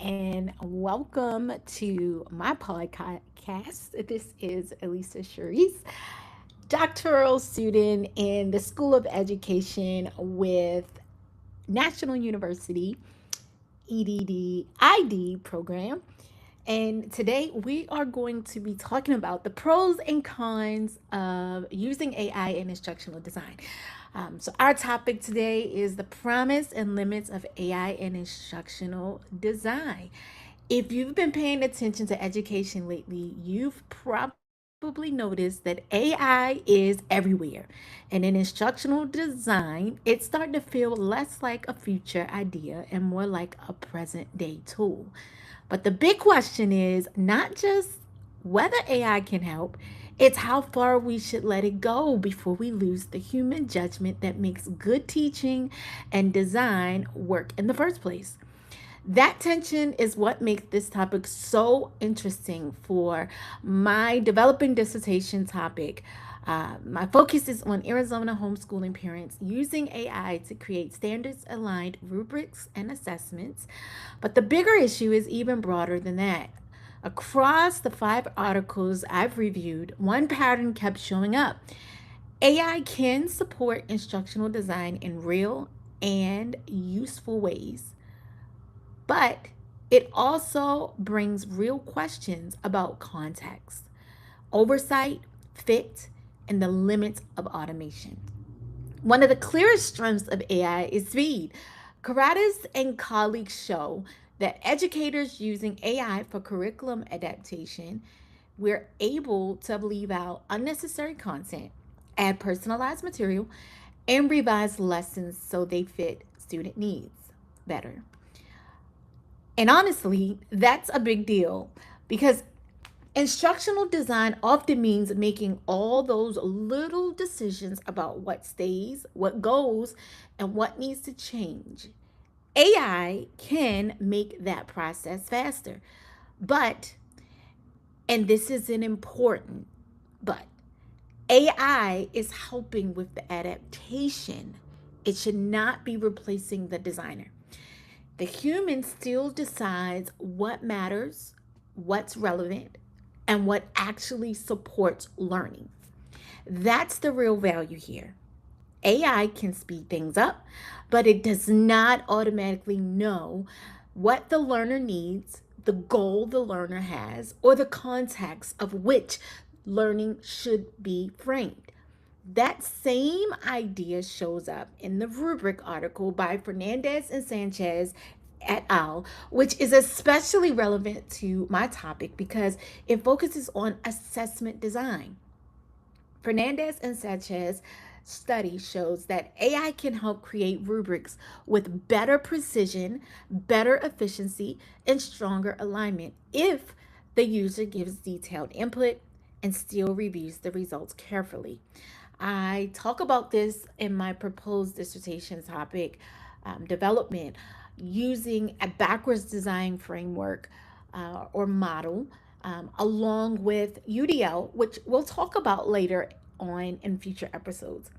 and welcome to my podcast. This is Elisa Cherise, doctoral student in the School of Education with National University EDD program. And today we are going to be talking about the pros and cons of using AI in instructional design. So, our topic today is the promise and limits of AI in instructional design. If you've been paying attention to education lately, you've probably noticed that AI is everywhere. And in instructional design, it's starting to feel less like a future idea and more like a present day tool. But the big question is not just whether AI can help, it's how far we should let it go before we lose the human judgment that makes good teaching and design work in the first place. That tension is what makes this topic so interesting for my developing dissertation topic. My focus is on Arizona homeschooling parents using AI to create standards aligned rubrics and assessments. But the bigger issue is even broader than that. Across the 5 articles I've reviewed, one pattern kept showing up. AI can support instructional design in real and useful ways, but it also brings real questions about context, oversight, fit, and the limits of automation. One of the clearest strengths of AI is speed. Karatis and colleagues show that educators using AI for curriculum adaptation, we're able to leave out unnecessary content, add personalized material, and revise lessons so they fit student needs better. And honestly, that's a big deal because instructional design often means making all those little decisions about what stays, what goes, and what needs to change. AI can make that process faster. But, and this is an important but, AI is helping with the adaptation. It should not be replacing the designer. The human still decides what matters, what's relevant, and what actually supports learning. That's the real value here. AI can speed things up, but it does not automatically know what the learner needs, the goal the learner has, or the context of which learning should be framed. That same idea shows up in the rubric article by Fernandez and Sanchez et al., which is especially relevant to my topic because it focuses on assessment design. Fernandez and Sanchez study shows that AI can help create rubrics with better precision, better efficiency, and stronger alignment if the user gives detailed input and still reviews the results carefully. I talk about this in my proposed dissertation topic, development, using a backwards design framework or model, along with UDL, which we'll talk about later on in future episodes.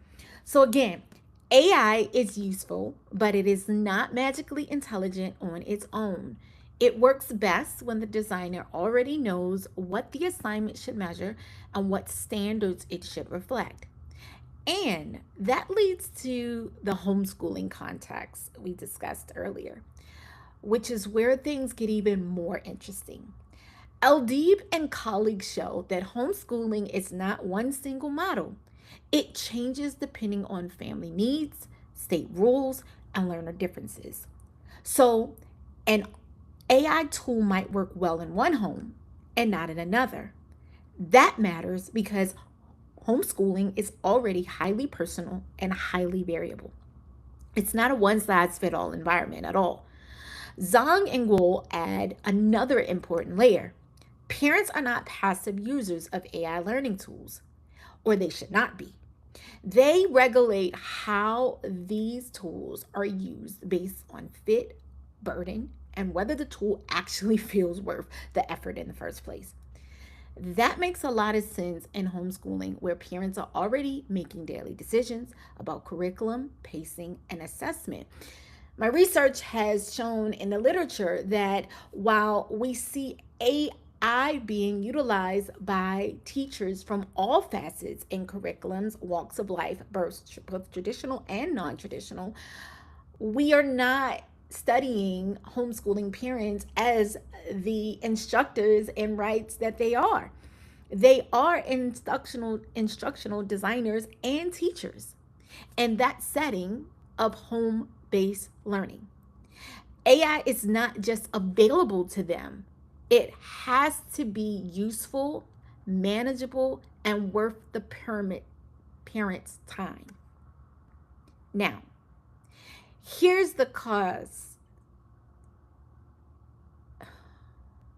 So, again, AI is useful, but it is not magically intelligent on its own. It works best when the designer already knows what the assignment should measure and what standards it should reflect. And that leads to the homeschooling context we discussed earlier, which is where things get even more interesting. Aldeeb and colleagues show that homeschooling is not one single model. It changes depending on family needs, state rules, and learner differences. So, an AI tool might work well in one home and not in another. That matters because homeschooling is already highly personal and highly variable. It's not a one size fits all environment at all. Zhang and Guo add another important layer. Parents are not passive users of AI learning tools, or they should not be. They regulate how these tools are used based on fit, burden, and whether the tool actually feels worth the effort in the first place. That makes a lot of sense in homeschooling where parents are already making daily decisions about curriculum, pacing, and assessment. My research has shown in the literature that while we see AI being utilized by teachers from all facets in curriculums, walks of life, both traditional and non traditional, we are not studying homeschooling parents as the instructors and rights that they are. They are instructional designers and teachers in that setting of home-based learning. AI is not just available to them. It has to be useful, manageable, and worth the parent's time. Now, here's the cause